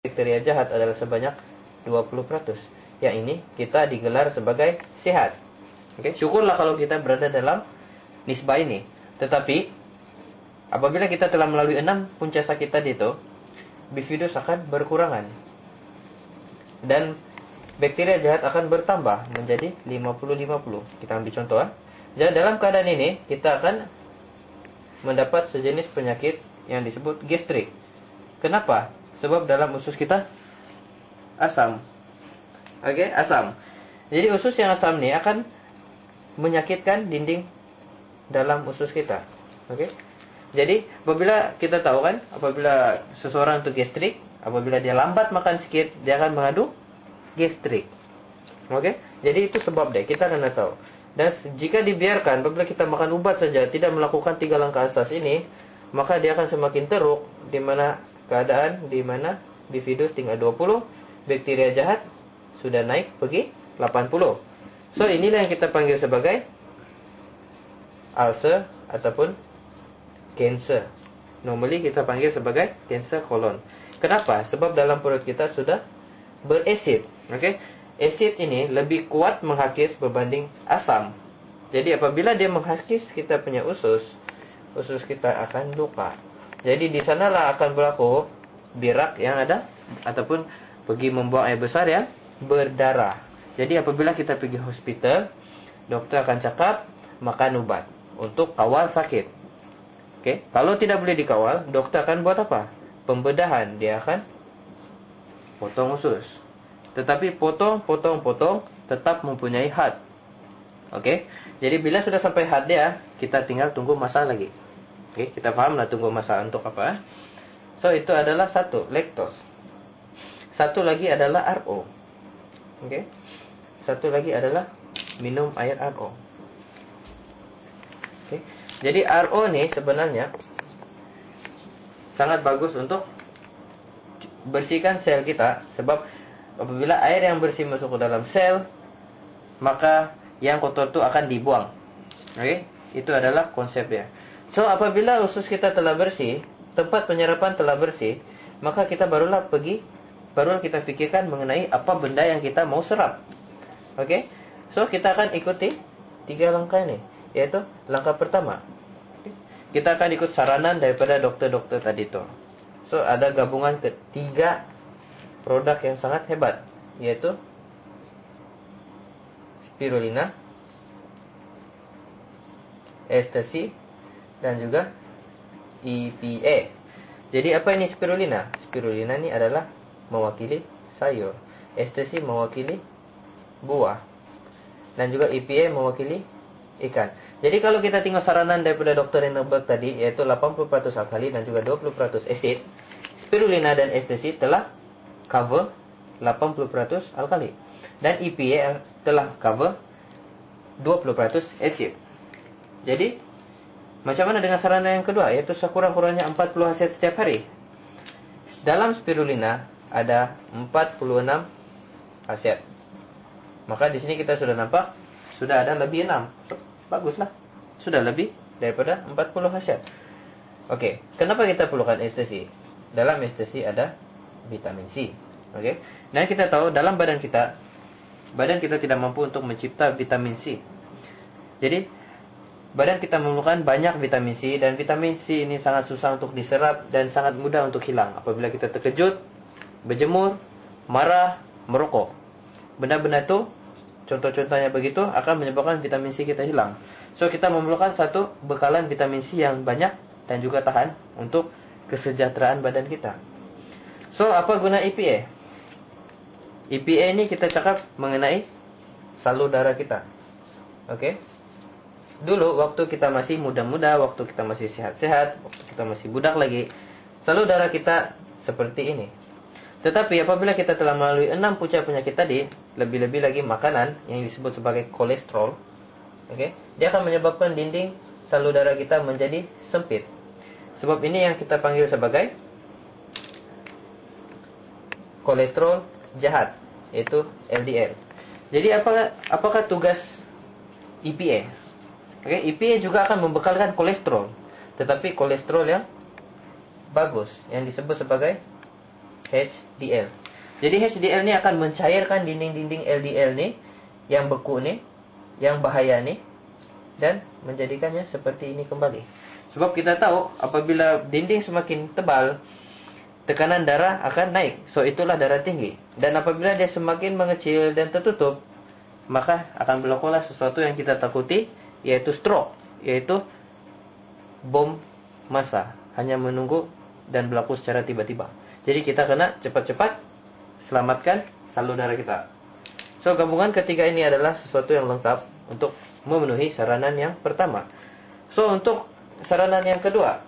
bakteria jahat adalah sebanyak 20%. Yang ini kita digelar sebagai sehat. Oke, syukurlah kalau kita berada dalam nisbah ini. Tetapi apabila kita telah melalui 6 punca sakit tadi itu, bifidus akan berkurangan. Dan bakteria jahat akan bertambah menjadi 50-50. Kita ambil contoh. Jadi dalam keadaan ini kita akan mendapat sejenis penyakit yang disebut gastrik. Kenapa? Sebab dalam usus kita asam. Oke, asam. Jadi usus yang asam ini akan menyakitkan dinding dalam usus kita. Oke. Jadi apabila kita tahu kan, apabila seseorang itu gastrik, apabila dia lambat makan sedikit, dia akan mengadu gastrik. Oke. Jadi itu sebab dia, kita kena tahu. Dan jika dibiarkan, apabila kita makan ubat saja, tidak melakukan 3 langkah asas ini, maka dia akan semakin teruk, di mana keadaan di mana bifidus tinggal 20, bakteria jahat sudah naik pergi 80. So inilah yang kita panggil sebagai ulcer ataupun cancer. Normally kita panggil sebagai cancer kolon. Kenapa? Sebab dalam perut kita sudah berasid. Oke? Asid ini lebih kuat menghakis berbanding asam. Jadi apabila dia menghakis kita punya usus kita akan luka. Jadi di sanalah akan berlaku birak yang ada ataupun pergi membuang air besar yang berdarah. Jadi apabila kita pergi hospital, doktor akan cakap makan ubat untuk kawal sakit. Oke, kalau tidak boleh dikawal, doktor akan buat apa? Pembedahan, dia akan potong usus. Tetapi potong tetap mempunyai had. Oke, jadi bila sudah sampai had dia, kita tinggal tunggu masa lagi. Oke, kita pahamlah tunggu masa untuk apa? So itu adalah satu, laktos. Satu lagi adalah RO. Oke, satu lagi adalah minum air RO. Oke, jadi RO ini sebenarnya sangat bagus untuk bersihkan sel kita, sebab apabila air yang bersih masuk ke dalam sel, maka yang kotor itu akan dibuang. Oke, itu adalah konsepnya. So apabila usus kita telah bersih, tempat penyerapan telah bersih, maka kita barulah kita pikirkan mengenai apa benda yang kita mau serap. Oke, so kita akan ikuti 3 langkah ini, yaitu langkah pertama, kita akan ikut saranan daripada dokter-dokter tadi itu. So ada gabungan ketiga produk yang sangat hebat, yaitu spirulina, ecstasy, dan juga EPA. Jadi apa ini spirulina? Spirulina ini adalah mewakili sayur, ecstasy mewakili buah, dan juga EPA mewakili ikan. Jadi kalau kita tengok saranan daripada Dr. Renenberg tadi, yaitu 80% alkali dan juga 20% asid, spirulina dan ecstasy telah cover 80% alkali, dan EPA telah cover 20% asid. Jadi macam mana dengan saranan yang kedua, yaitu sekurang-kurangnya 40 asid setiap hari? Dalam spirulina ada 46 asid. Maka di sini kita sudah nampak sudah ada lebih 6. So, baguslah. Sudah lebih daripada 40 asid. Oke, kenapa kita perlukan ecstasy? Dalam ecstasy ada vitamin C. Oke. Dan kita tahu dalam badan kita tidak mampu untuk mencipta vitamin C. Jadi badan kita memerlukan banyak vitamin C, dan vitamin C ini sangat susah untuk diserap dan sangat mudah untuk hilang apabila kita terkejut, berjemur, marah, merokok. Benda-benda itu, contoh-contohnya begitu, akan menyebabkan vitamin C kita hilang. So kita memerlukan satu bekalan vitamin C yang banyak dan juga tahan untuk kesejahteraan badan kita. So apa guna EPA? EPA ini kita cakap mengenai salur darah kita. Oke. Dulu waktu kita masih muda-muda, waktu kita masih sehat-sehat, waktu kita masih budak lagi, salur darah kita seperti ini. Tetapi apabila kita telah melalui 6 punca penyakit tadi, lebih-lebih lagi makanan yang disebut sebagai kolesterol, dia akan menyebabkan dinding salur darah kita menjadi sempit. Sebab ini yang kita panggil sebagai kolesterol jahat, yaitu LDL. Jadi apakah tugas EPA? EPA juga akan membekalkan kolesterol, tetapi kolesterol yang bagus, yang disebut sebagai HDL. Jadi HDL ini akan mencairkan dinding-dinding LDL nih, yang beku nih, yang bahaya nih, dan menjadikannya seperti ini kembali. Sebab kita tahu apabila dinding semakin tebal, tekanan darah akan naik. So itulah darah tinggi. Dan apabila dia semakin mengecil dan tertutup, maka akan berlakulah sesuatu yang kita takuti, yaitu stroke, yaitu bom massa, hanya menunggu dan berlaku secara tiba-tiba. Jadi kita kena cepat-cepat selamatkan salur darah kita. So gabungan ketiga ini adalah sesuatu yang lengkap untuk memenuhi saranan yang pertama. So untuk saranan yang kedua,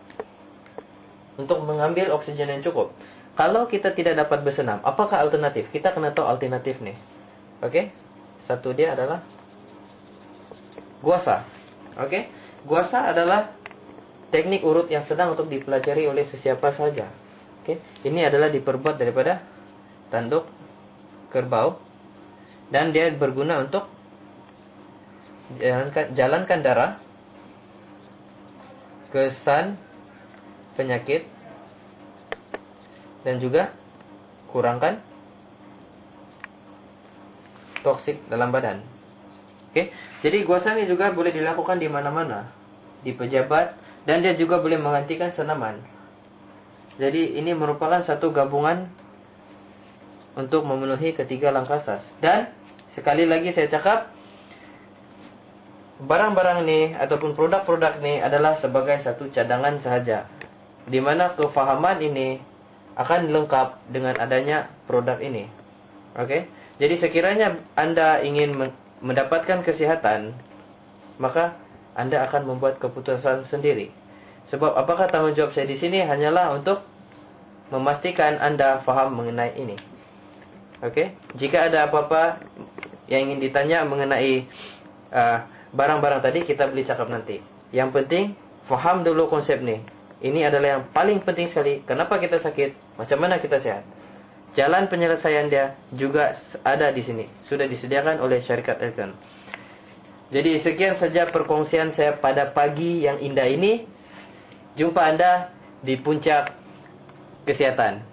untuk mengambil oksigen yang cukup. Kalau kita tidak dapat bersenam, apakah alternatif? Kita kena tahu alternatif nih. Oke? Satu dia adalah guasa. Oke? Guasa adalah teknik urut yang sedang untuk dipelajari oleh sesiapa saja. Oke? Ini adalah diperbuat daripada tanduk kerbau, dan dia berguna untuk jalankan darah, kesan penyakit, dan juga kurangkan toksik dalam badan. Oke, jadi guasa ini juga boleh dilakukan di mana-mana, di pejabat, dan dia juga boleh menggantikan senaman. Jadi ini merupakan satu gabungan untuk memenuhi ketiga langkah asas. Dan sekali lagi saya cakap, barang-barang ini ataupun produk-produk ini adalah sebagai satu cadangan sahaja, di mana kefahaman ini akan lengkap dengan adanya produk ini. Oke? Jadi sekiranya Anda ingin mendapatkan kesihatan, maka Anda akan membuat keputusan sendiri. Sebab apakah tanggung jawab saya di sini hanyalah untuk memastikan Anda faham mengenai ini. Oke? Jika ada apa-apa yang ingin ditanya mengenai barang-barang tadi, kita boleh cakap nanti. Yang penting faham dulu konsep ni. Ini adalah yang paling penting sekali. Kenapa kita sakit? Macam mana kita sehat? Jalan penyelesaian dia juga ada di sini. Sudah disediakan oleh syarikat Elkan. Jadi sekian saja perkongsian saya pada pagi yang indah ini. Jumpa Anda di puncak kesihatan.